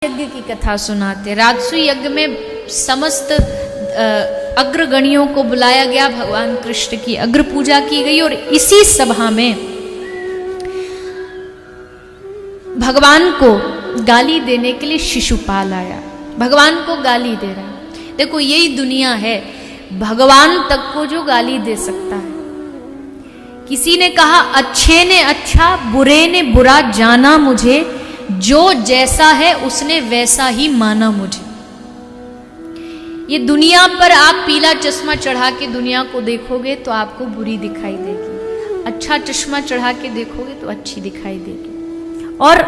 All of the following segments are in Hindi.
यज्ञ की कथा सुनाते। राजसु यज्ञ में समस्त अग्रगणियों को बुलाया गया, भगवान कृष्ण की अग्र पूजा की गई और इसी सभा में भगवान को गाली देने के लिए शिशुपाल आया। भगवान को गाली दे रहा है। देखो यही दुनिया है, भगवान तक को जो गाली दे सकता है। किसी ने कहा अच्छे ने अच्छा बुरे ने बुरा जाना मुझे, जो जैसा है उसने वैसा ही माना मुझे। ये दुनिया पर आप पीला चश्मा चढ़ा के दुनिया को देखोगे तो आपको बुरी दिखाई देगी, अच्छा चश्मा चढ़ा के देखोगे तो अच्छी दिखाई देगी। और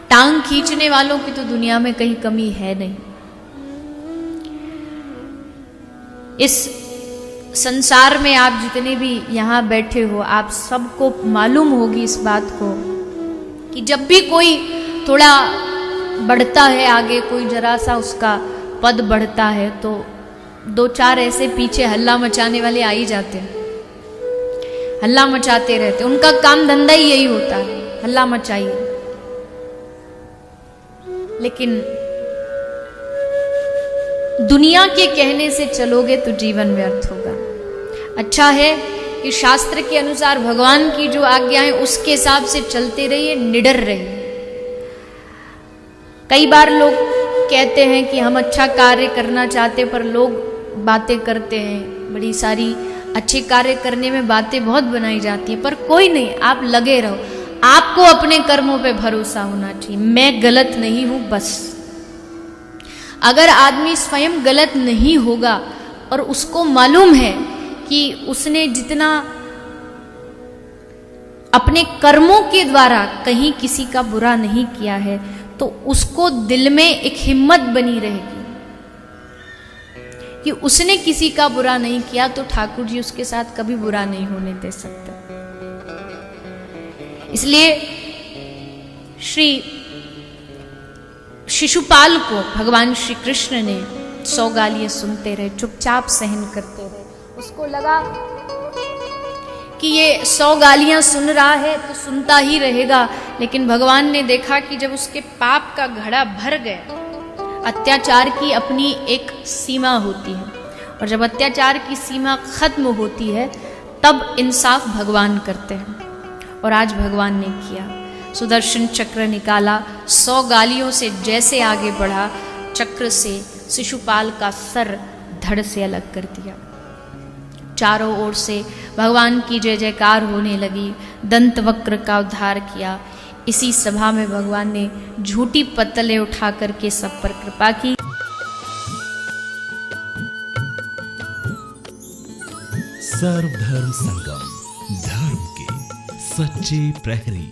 टांग खींचने वालों की तो दुनिया में कहीं कमी है नहीं। इस संसार में आप जितने भी यहां बैठे हो, आप सबको मालूम होगी इस बात को कि जब भी कोई थोड़ा बढ़ता है आगे, कोई जरा सा उसका पद बढ़ता है, तो दो चार ऐसे पीछे हल्ला मचाने वाले आ ही जाते हैं, हल्ला मचाते रहते। उनका काम धंधा ही यही होता है, हल्ला मचाइए। लेकिन दुनिया के कहने से चलोगे तो जीवन व्यर्थ होगा। अच्छा है कि शास्त्र के अनुसार भगवान की जो आज्ञा है उसके हिसाब से चलते रहिए, निडर रहिए। कई बार लोग कहते हैं कि हम अच्छा कार्य करना चाहते, पर लोग बातें करते हैं बड़ी सारी, अच्छे कार्य करने में बातें बहुत बनाई जाती है, पर कोई नहीं, आप लगे रहो। आपको अपने कर्मों पे भरोसा होना चाहिए, मैं गलत नहीं हूं बस। अगर आदमी स्वयं गलत नहीं होगा और उसको मालूम है कि उसने जितना अपने कर्मों के द्वारा कहीं किसी का बुरा नहीं किया है, तो उसको दिल में एक हिम्मत बनी रहेगी कि उसने किसी का बुरा नहीं किया तो ठाकुर जी उसके साथ कभी बुरा नहीं होने दे सकते। इसलिए श्री शिशुपाल को भगवान श्री कृष्ण ने 100 गालियां सुनते रहे, चुपचाप सहन करते रहे। उसको लगा कि ये 100 गालियां सुन रहा है तो सुनता ही रहेगा, लेकिन भगवान ने देखा कि जब उसके पाप का घड़ा भर गया, अत्याचार की अपनी एक सीमा होती है, और जब अत्याचार की सीमा खत्म होती है तब इंसाफ भगवान करते हैं। और आज भगवान ने किया, सुदर्शन चक्र निकाला, 100 गालियों से जैसे आगे बढ़ा, चक्र से शिशुपाल का सर धड़ से अलग कर दिया। चारों ओर से भगवान की जय जयकार होने लगी, दंत वक्र का उद्धार किया। इसी सभा में भगवान ने झूठी पत्तलें उठा करके सब पर कृपा की। सर्वधर्म संगम, धर्म के सच्चे प्रहरी।